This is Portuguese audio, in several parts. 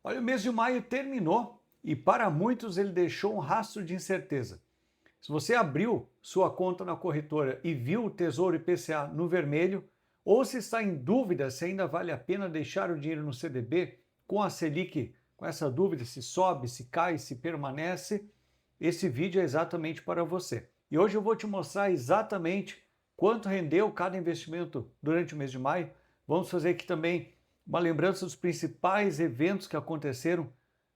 Olha, o mês de maio terminou e para muitos ele deixou um rastro de incerteza. Se você abriu sua conta na corretora e viu o Tesouro IPCA no vermelho, ou se está em dúvida se ainda vale a pena deixar o dinheiro no CDB, com a Selic, com essa dúvida se sobe, se cai, se permanece, esse vídeo é exatamente para você. E hoje eu vou te mostrar exatamente quanto rendeu cada investimento durante o mês de maio. Vamos fazer aqui também uma lembrança dos principais eventos que aconteceram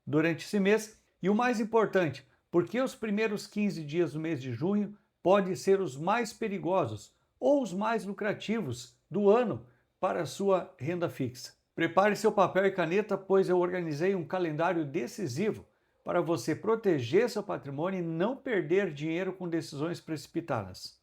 durante esse mês. E o mais importante, porque os primeiros 15 dias do mês de junho podem ser os mais perigosos ou os mais lucrativos do ano para a sua renda fixa. Prepare seu papel e caneta, pois eu organizei um calendário decisivo para você proteger seu patrimônio e não perder dinheiro com decisões precipitadas.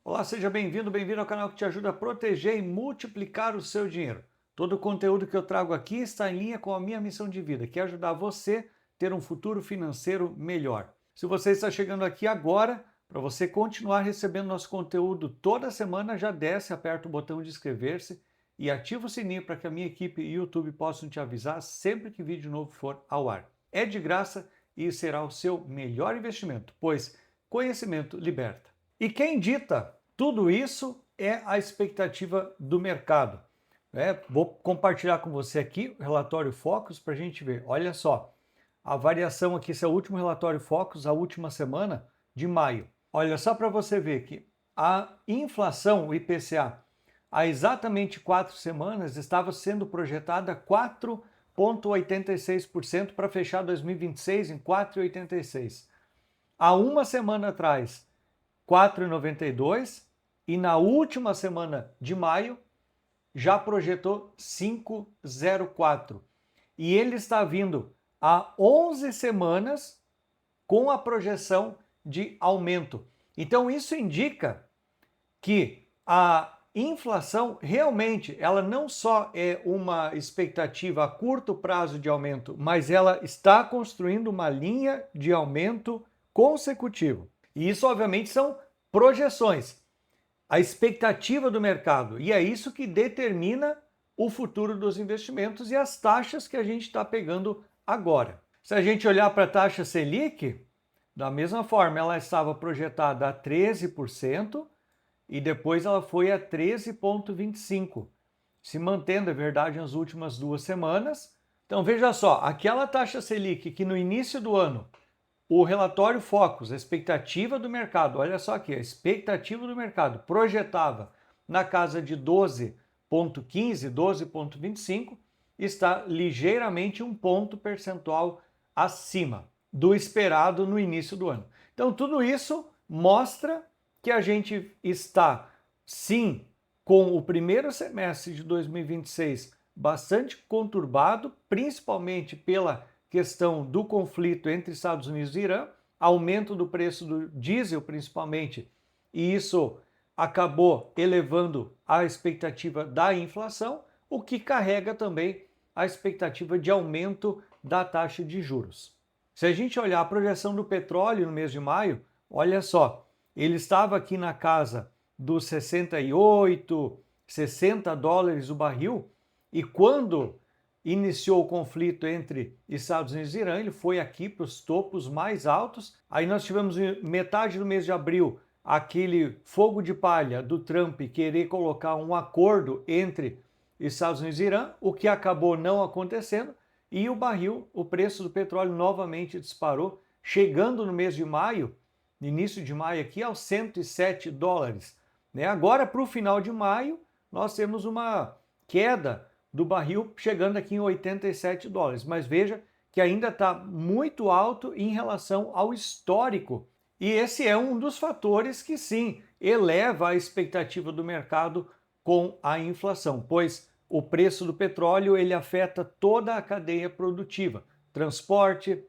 Olá, seja bem-vindo, bem-vindo ao canal que te ajuda a proteger e multiplicar o seu dinheiro. Todo o conteúdo que eu trago aqui está em linha com a minha missão de vida, que é ajudar você a ter um futuro financeiro melhor. Se você está chegando aqui agora, para você continuar recebendo nosso conteúdo toda semana, já desce, aperta o botão de inscrever-se e ativa o sininho para que a minha equipe e YouTube possam te avisar sempre que vídeo novo for ao ar. É de graça e será o seu melhor investimento, pois conhecimento liberta. E quem dita tudo isso é a expectativa do mercado. Vou compartilhar com você aqui o relatório Focus para a gente ver. Olha só, a variação aqui, esse é o último relatório Focus, a última semana de maio. Olha só para você ver que a inflação, o IPCA, há exatamente 4 semanas estava sendo projetada 4,86% para fechar 2026 em 4,86%. Há uma semana atrás, 4,92%, e na última semana de maio já projetou 5,04%. E ele está vindo há 11 semanas com a projeção de aumento. Então isso indica que a inflação realmente, ela não só é uma expectativa a curto prazo de aumento, mas ela está construindo uma linha de aumento consecutivo. E isso obviamente são projeções, a expectativa do mercado, e é isso que determina o futuro dos investimentos e as taxas que a gente está pegando agora. Se a gente olhar para a taxa Selic, da mesma forma, ela estava projetada a 13% e depois ela foi a 13,25%, se mantendo, é verdade, nas últimas 2 semanas. Então veja só, aquela taxa Selic que no início do ano o relatório Focus, a expectativa do mercado, olha só aqui, a expectativa do mercado projetava na casa de 12,15, 12,25, está ligeiramente um ponto percentual acima do esperado no início do ano. Então tudo isso mostra que a gente está, sim, com o primeiro semestre de 2026 bastante conturbado, principalmente pela questão do conflito entre Estados Unidos e Irã, aumento do preço do diesel principalmente, e isso acabou elevando a expectativa da inflação, o que carrega também a expectativa de aumento da taxa de juros. Se a gente olhar a projeção do petróleo no mês de maio, olha só, ele estava aqui na casa dos 68, 60 dólares o barril, e quando iniciou o conflito entre Estados Unidos e Irã, ele foi aqui para os topos mais altos. Aí nós tivemos metade do mês de abril aquele fogo de palha do Trump querer colocar um acordo entre Estados Unidos e Irã, o que acabou não acontecendo, e o barril, o preço do petróleo novamente disparou, chegando no mês de maio, no início de maio aqui, aos 107 dólares. Agora, para o final de maio, nós temos uma queda do barril chegando aqui em 87 dólares. Mas veja que ainda está muito alto em relação ao histórico. E esse é um dos fatores que, sim, eleva a expectativa do mercado com a inflação, pois o preço do petróleo ele afeta toda a cadeia produtiva. Transporte,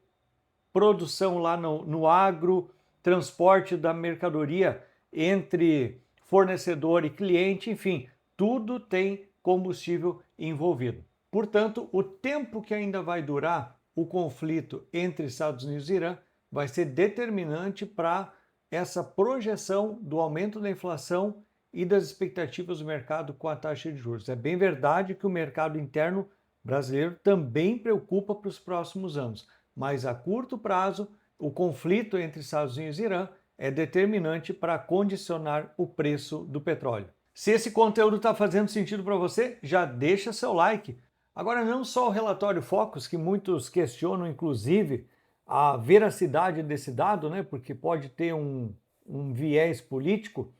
produção lá no agro, transporte da mercadoria entre fornecedor e cliente, enfim, tudo tem combustível envolvido. Portanto, o tempo que ainda vai durar o conflito entre Estados Unidos e Irã vai ser determinante para essa projeção do aumento da inflação e das expectativas do mercado com a taxa de juros. É bem verdade que o mercado interno brasileiro também preocupa para os próximos anos, mas a curto prazo, o conflito entre Estados Unidos e Irã é determinante para condicionar o preço do petróleo. Se esse conteúdo está fazendo sentido para você, já deixa seu like. Agora, não só o relatório Focus, que muitos questionam, inclusive, a veracidade desse dado, né, porque pode ter um viés político,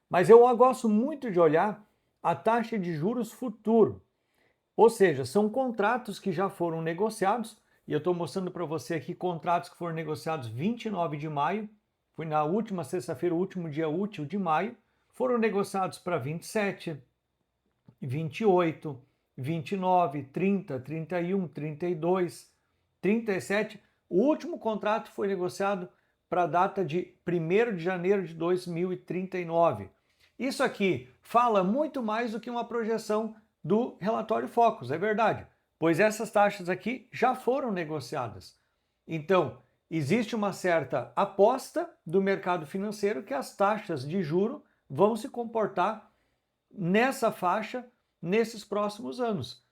mas eu gosto muito de olhar a taxa de juros futuro. Ou seja, são contratos que já foram negociados, e eu estou mostrando para você aqui contratos que foram negociados 29 de maio, foi na última sexta-feira, o último dia útil de maio, foram negociados para 27, 28, 29, 30, 31, 32, 37. O último contrato foi negociado para a data de 1º de janeiro de 2039. Isso aqui fala muito mais do que uma projeção do relatório Focus, é verdade, pois essas taxas aqui já foram negociadas. Então, existe uma certa aposta do mercado financeiro que as taxas de juro vão se comportar nessa faixa nesses próximos anos.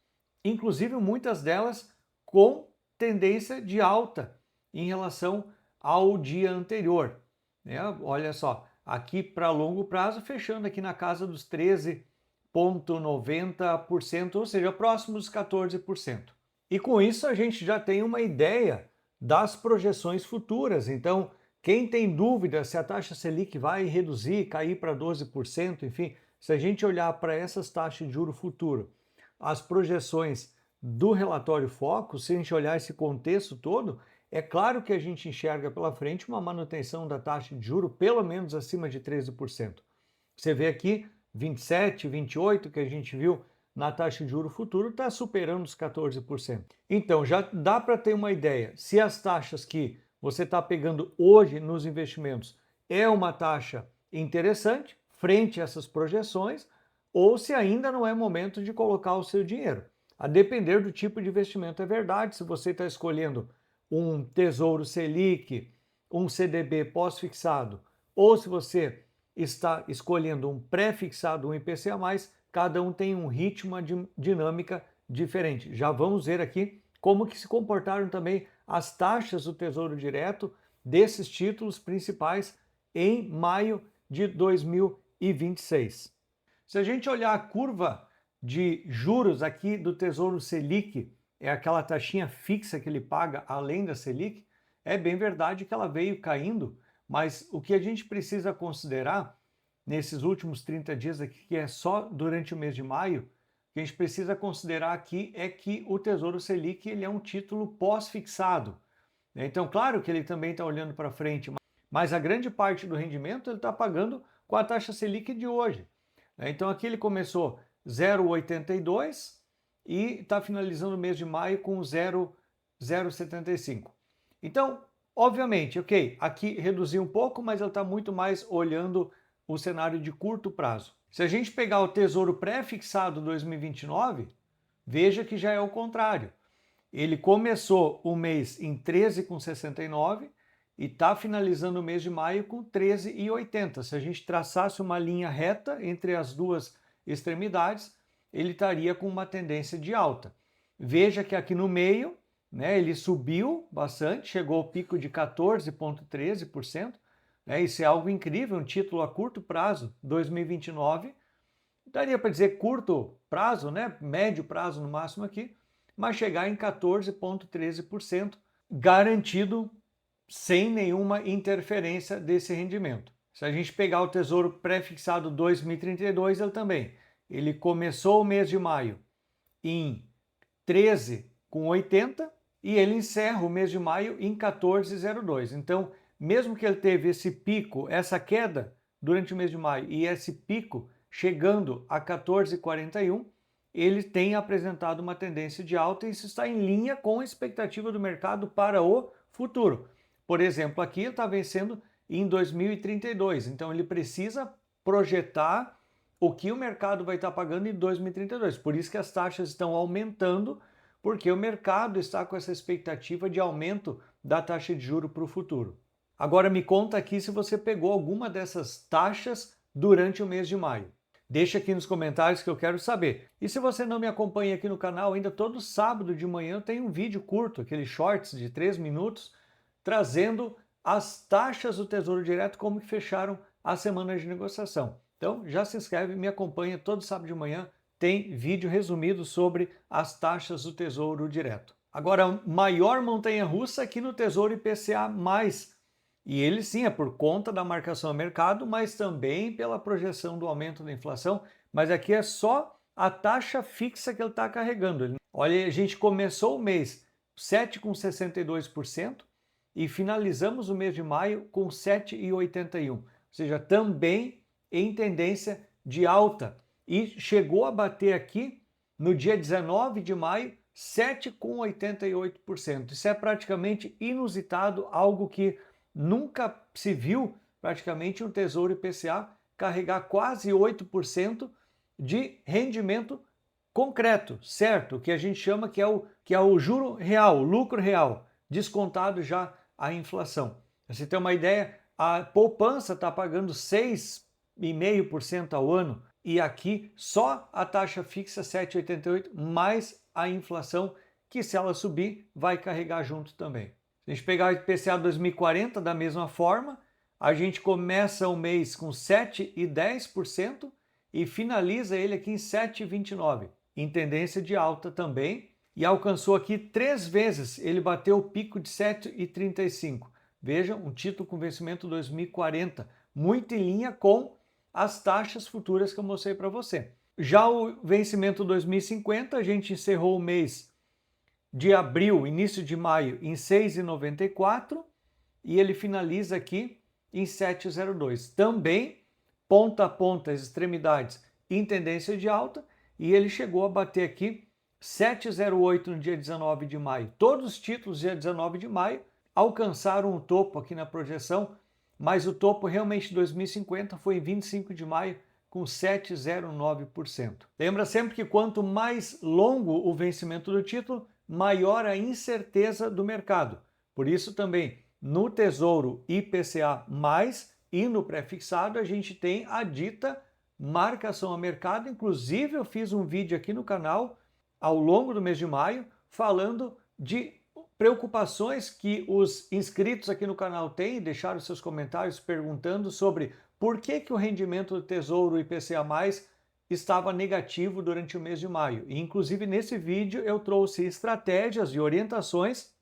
Inclusive, muitas delas com tendência de alta em relação ao dia anterior. Olha só, aqui para longo prazo, fechando aqui na casa dos 13,90%, ou seja, próximos dos 14%. E com isso a gente já tem uma ideia das projeções futuras. Então, quem tem dúvida se a taxa Selic vai reduzir, cair para 12%, enfim, se a gente olhar para essas taxas de juro futuro, as projeções do relatório Focus, se a gente olhar esse contexto todo, é claro que a gente enxerga pela frente uma manutenção da taxa de juro pelo menos acima de 13%. Você vê aqui 27, 28 que a gente viu na taxa de juro futuro está superando os 14%. Então já dá para ter uma ideia se as taxas que você está pegando hoje nos investimentos é uma taxa interessante frente a essas projeções ou se ainda não é momento de colocar o seu dinheiro. A depender do tipo de investimento, é verdade, se você está escolhendo um Tesouro Selic, um CDB pós-fixado, ou se você está escolhendo um pré-fixado, um IPCA+, cada um tem um ritmo, uma dinâmica diferente. Já vamos ver aqui como que se comportaram também as taxas do Tesouro Direto desses títulos principais em maio de 2026. Se a gente olhar a curva de juros aqui do Tesouro Selic, é aquela taxinha fixa que ele paga além da Selic, é bem verdade que ela veio caindo, mas o que a gente precisa considerar nesses últimos 30 dias aqui, que é só durante o mês de maio, o que a gente precisa considerar aqui é que o Tesouro Selic ele é um título pós-fixado. Então, claro que ele também está olhando para frente, mas a grande parte do rendimento ele está pagando com a taxa Selic de hoje. Então, aqui ele começou 0,82 e está finalizando o mês de maio com 0,075. Então, obviamente, ok, aqui reduziu um pouco, mas ele está muito mais olhando o cenário de curto prazo. Se a gente pegar o Tesouro Pré-fixado 2029, veja que já é o contrário. Ele começou o mês em 13,69 e está finalizando o mês de maio com 13,80. Se a gente traçasse uma linha reta entre as duas extremidades, ele estaria com uma tendência de alta. Veja que aqui no meio, ele subiu bastante, chegou ao pico de 14,13%. Isso é algo incrível, um título a curto prazo, 2029. Daria para dizer curto prazo, médio prazo no máximo aqui, mas chegar em 14,13%, garantido sem nenhuma interferência desse rendimento. Se a gente pegar o Tesouro Pré-fixado 2032, ele começou o mês de maio em 13,80 e ele encerra o mês de maio em 14,02. Então, mesmo que ele teve esse pico, essa queda durante o mês de maio e esse pico chegando a 14,41, ele tem apresentado uma tendência de alta e isso está em linha com a expectativa do mercado para o futuro. Por exemplo, aqui ele está vencendo em 2032, então ele precisa projetar o que o mercado vai estar pagando em 2032. Por isso que as taxas estão aumentando, porque o mercado está com essa expectativa de aumento da taxa de juro para o futuro. Agora me conta aqui se você pegou alguma dessas taxas durante o mês de maio? Deixa aqui nos comentários que eu quero saber. E se você não me acompanha aqui no canal, ainda todo sábado de manhã tem um vídeo curto, aquele shorts de 3 minutos, trazendo as taxas do Tesouro Direto, como que fecharam a semana de negociação. Então já se inscreve, me acompanha todo sábado de manhã, tem vídeo resumido sobre as taxas do Tesouro Direto. Agora, maior montanha-russa aqui no Tesouro IPCA+. E ele sim é por conta da marcação a mercado, mas também pela projeção do aumento da inflação. Mas aqui é só a taxa fixa que ele está carregando. Olha, a gente começou o mês 7,62% e finalizamos o mês de maio com 7,81%. Ou seja, também em tendência de alta. E chegou a bater aqui no dia 19 de maio 7,88%. Isso é praticamente inusitado, algo que nunca se viu praticamente um Tesouro IPCA carregar quase 8% de rendimento concreto, certo? Que a gente chama que é o juro real, o lucro real, descontado já a inflação. Pra você ter uma ideia, a poupança está pagando 6,5% ao ano e aqui só a taxa fixa 7,88 mais a inflação, que se ela subir vai carregar junto também. Se a gente pegar o IPCA 2040 da mesma forma, a gente começa o mês com 7,10% e finaliza ele aqui em 7,29%, em tendência de alta também, e alcançou aqui 3 vezes, ele bateu o pico de 7,35%. Veja, um título com vencimento 2040, muito em linha com as taxas futuras que eu mostrei para você. Já o vencimento 2050, a gente encerrou o mês de abril, início de maio, em 6,94 e ele finaliza aqui em 7,02. Também ponta a ponta, as extremidades em tendência de alta, e ele chegou a bater aqui 7,08 no dia 19 de maio. Todos os títulos dia 19 de maio alcançaram o topo aqui na projeção, mas o topo realmente de 2050 foi em 25 de maio, com 7,09%. Lembra sempre que quanto mais longo o vencimento do título, maior a incerteza do mercado. Por isso também no Tesouro IPCA+, e no pré-fixado a gente tem a dita marcação a mercado. Inclusive eu fiz um vídeo aqui no canal ao longo do mês de maio falando de preocupações que os inscritos aqui no canal têm, deixaram seus comentários perguntando sobre por que o rendimento do Tesouro IPCA+, estava negativo durante o mês de maio. E, inclusive, nesse vídeo eu trouxe estratégias e orientações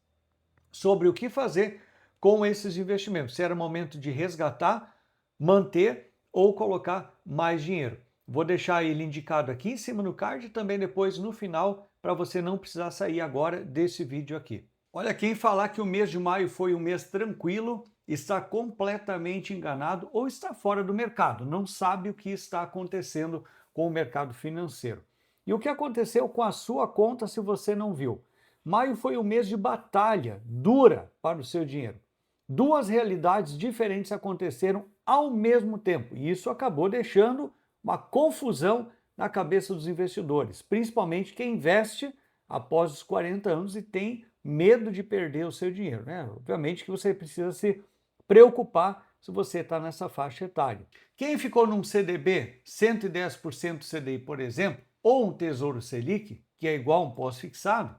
sobre o que fazer com esses investimentos. Se era momento de resgatar, manter ou colocar mais dinheiro. Vou deixar ele indicado aqui em cima no card e também depois no final, para você não precisar sair agora desse vídeo aqui. Olha, quem falar que o mês de maio foi um mês tranquilo está completamente enganado ou está fora do mercado, não sabe o que está acontecendo com o mercado financeiro. E o que aconteceu com a sua conta se você não viu? Maio foi um mês de batalha dura para o seu dinheiro. Duas realidades diferentes aconteceram ao mesmo tempo e isso acabou deixando uma confusão na cabeça dos investidores, principalmente quem investe após os 40 anos e tem medo de perder o seu dinheiro, né? Obviamente que você precisa se preocupar se você está nessa faixa etária. Quem ficou num CDB 110% CDI, por exemplo, ou um Tesouro Selic, que é igual a um pós-fixado,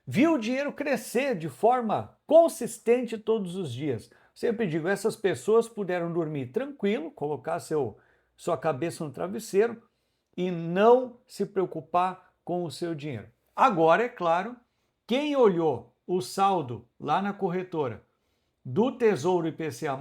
viu o dinheiro crescer de forma consistente todos os dias. Sempre digo, essas pessoas puderam dormir tranquilo, colocar sua cabeça no travesseiro e não se preocupar com o seu dinheiro. Agora, é claro, quem olhou o saldo lá na corretora do Tesouro IPCA+,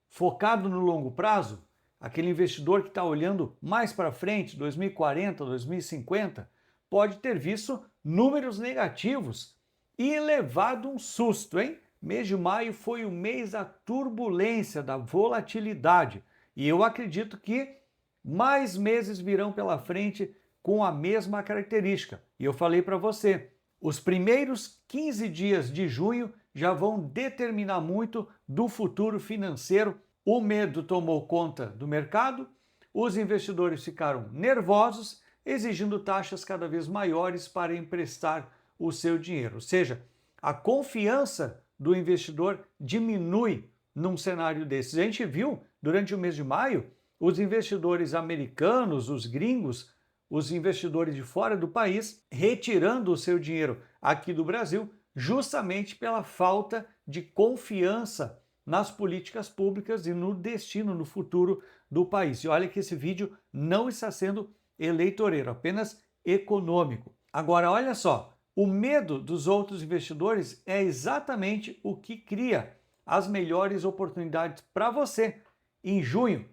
focado no longo prazo, aquele investidor que está olhando mais para frente, 2040, 2050, pode ter visto números negativos e levado um susto, hein? Mês de maio foi o mês da turbulência, da volatilidade. E eu acredito que mais meses virão pela frente com a mesma característica. E eu falei para você, os primeiros 15 dias de junho já vão determinar muito do futuro financeiro. O medo tomou conta do mercado, os investidores ficaram nervosos, exigindo taxas cada vez maiores para emprestar o seu dinheiro. Ou seja, a confiança do investidor diminui num cenário desses. A gente viu durante o mês de maio os investidores americanos, os gringos, os investidores de fora do país, retirando o seu dinheiro aqui do Brasil, justamente pela falta de confiança nas políticas públicas e no destino, no futuro do país. E olha que esse vídeo não está sendo eleitoreiro, apenas econômico. Agora, olha só, o medo dos outros investidores é exatamente o que cria as melhores oportunidades para você em junho,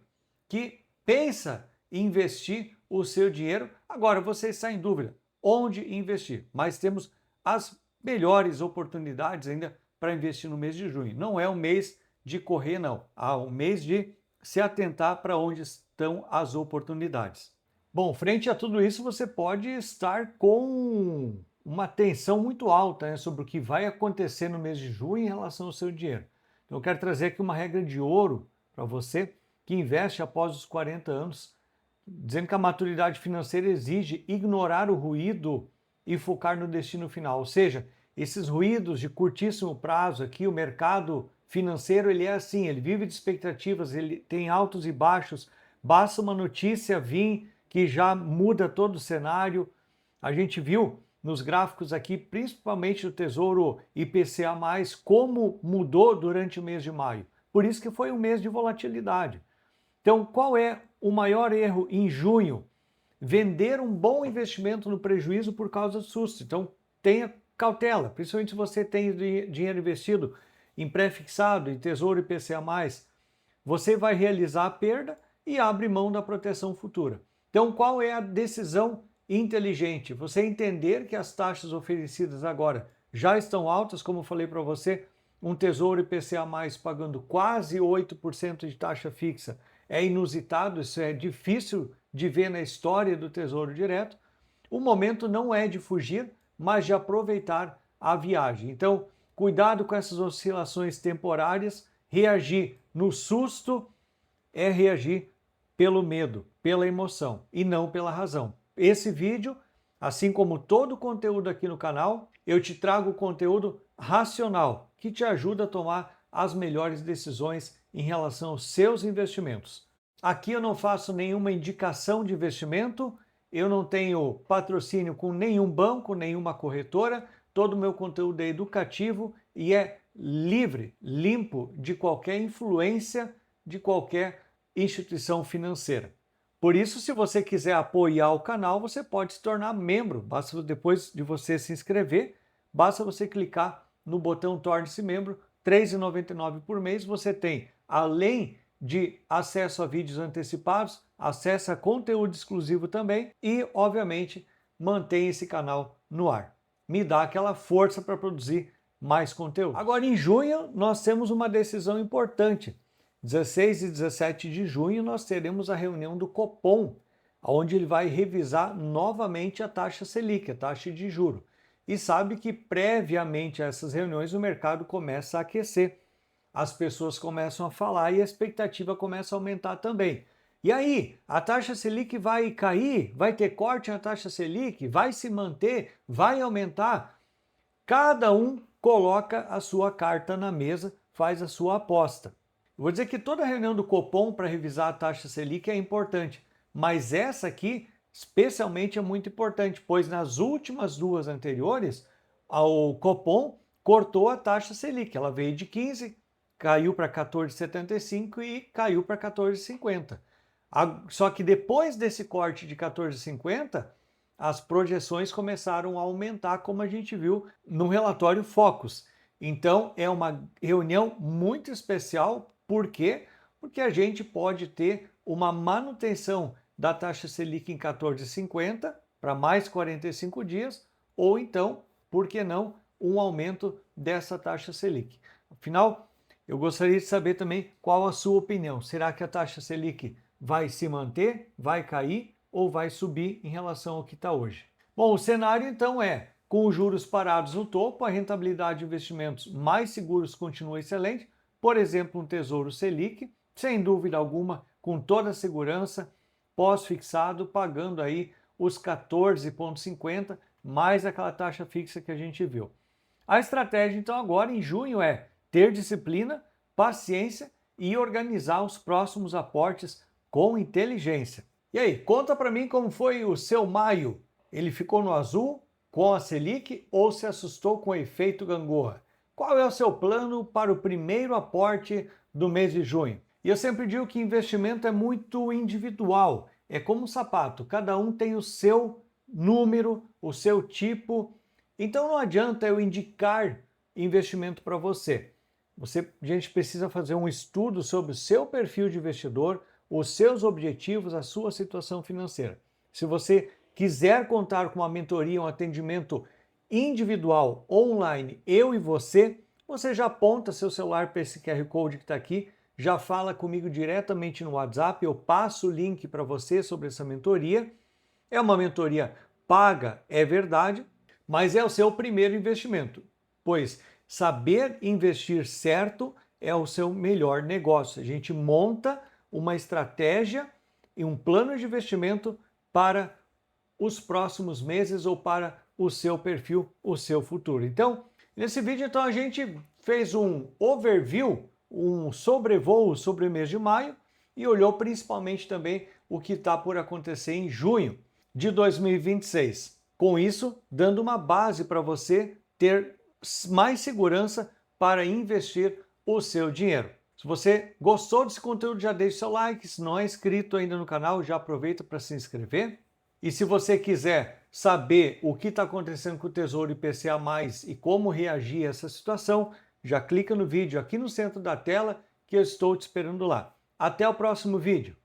que pensa em investir o seu dinheiro. Agora você está em dúvida onde investir, mas temos as melhores oportunidades ainda para investir no mês de junho. Não é um mês de correr, não. Há um mês de se atentar para onde estão as oportunidades. Bom, frente a tudo isso, você pode estar com uma tensão muito alta, né, sobre o que vai acontecer no mês de junho em relação ao seu dinheiro. Então, eu quero trazer aqui uma regra de ouro para você que investe após os 40 anos, dizendo que a maturidade financeira exige ignorar o ruído e focar no destino final. Ou seja, esses ruídos de curtíssimo prazo aqui, o mercado financeiro, ele é assim, ele vive de expectativas, ele tem altos e baixos, basta uma notícia vir que já muda todo o cenário. A gente viu nos gráficos aqui, principalmente do Tesouro IPCA+, como mudou durante o mês de maio. Por isso que foi um mês de volatilidade. Então, qual é o maior erro em junho? Vender um bom investimento no prejuízo por causa do susto. Então, tenha cautela, principalmente se você tem dinheiro investido em pré-fixado, em Tesouro IPCA+, você vai realizar a perda e abre mão da proteção futura. Então, qual é a decisão inteligente? Você entender que as taxas oferecidas agora já estão altas, como eu falei para você, um Tesouro IPCA+, pagando quase 8% de taxa fixa, é inusitado, isso é difícil de ver na história do Tesouro Direto. O momento não é de fugir, mas de aproveitar a viagem. Então, cuidado com essas oscilações temporárias, reagir no susto é reagir pelo medo, pela emoção e não pela razão. Esse vídeo, assim como todo o conteúdo aqui no canal, eu te trago conteúdo racional que te ajuda a tomar as melhores decisões em relação aos seus investimentos. Aqui eu não faço nenhuma indicação de investimento, eu não tenho patrocínio com nenhum banco, nenhuma corretora, todo o meu conteúdo é educativo e é livre, limpo de qualquer influência de qualquer instituição financeira. Por isso, se você quiser apoiar o canal, você pode se tornar membro. Basta, depois de você se inscrever, basta você clicar no botão Torne-se Membro, R$ 3,99 por mês. Você tem, além de acesso a vídeos antecipados, acesso a conteúdo exclusivo também e, obviamente, mantém esse canal no ar. Me dá aquela força para produzir mais conteúdo. Agora, em junho, nós temos uma decisão importante. 16 e 17 de junho nós teremos a reunião do Copom, onde ele vai revisar novamente a taxa Selic, a taxa de juro. E sabe que previamente a essas reuniões o mercado começa a aquecer, as pessoas começam a falar e a expectativa começa a aumentar também. E aí, a taxa Selic vai cair? Vai ter corte na taxa Selic? Vai se manter? Vai aumentar? Cada um coloca a sua carta na mesa, faz a sua aposta. Vou dizer que toda reunião do Copom para revisar a taxa Selic é importante, mas essa aqui especialmente é muito importante, pois nas últimas duas anteriores, o Copom cortou a taxa Selic. Ela veio de 15, caiu para 14,75 e caiu para 14,50. Só que depois desse corte de 14,50, as projeções começaram a aumentar, como a gente viu no relatório Focus. Então é uma reunião muito especial. Por quê? Porque a gente pode ter uma manutenção da taxa Selic em 14,50 para mais 45 dias, ou então, por que não, um aumento dessa taxa Selic. Afinal, eu gostaria de saber também qual a sua opinião. Será que a taxa Selic vai se manter, vai cair ou vai subir em relação ao que está hoje? Bom, o cenário então é, com os juros parados no topo, a rentabilidade de investimentos mais seguros continua excelente. Por exemplo, um Tesouro Selic, sem dúvida alguma, com toda a segurança, pós-fixado, pagando aí os 14,50, mais aquela taxa fixa que a gente viu. A estratégia, então, agora em junho é ter disciplina, paciência e organizar os próximos aportes com inteligência. E aí, conta para mim como foi o seu maio. Ele ficou no azul com a Selic ou se assustou com o efeito gangorra? Qual é o seu plano para o primeiro aporte do mês de junho? E eu sempre digo que investimento é muito individual, é como um sapato, cada um tem o seu número, o seu tipo. Então não adianta eu indicar investimento para você. A gente precisa fazer um estudo sobre o seu perfil de investidor, os seus objetivos, a sua situação financeira. Se você quiser contar com uma mentoria, um atendimento individual, online, eu e você já aponta seu celular para esse QR Code que está aqui, já fala comigo diretamente no WhatsApp, eu passo o link para você sobre essa mentoria. É uma mentoria paga, é verdade, mas é o seu primeiro investimento, pois saber investir certo é o seu melhor negócio. A gente monta uma estratégia e um plano de investimento para os próximos meses ou para o seu perfil, o seu futuro. Então, nesse vídeo então a gente fez um overview, um sobrevoo sobre o mês de maio e olhou principalmente também o que está por acontecer em junho de 2026. Com isso, dando uma base para você ter mais segurança para investir o seu dinheiro. Se você gostou desse conteúdo, já deixe seu like. Se não é inscrito ainda no canal, já aproveita para se inscrever. E se você quiser saber o que está acontecendo com o Tesouro IPCA+, e como reagir a essa situação, já clica no vídeo aqui no centro da tela que eu estou te esperando lá. Até o próximo vídeo.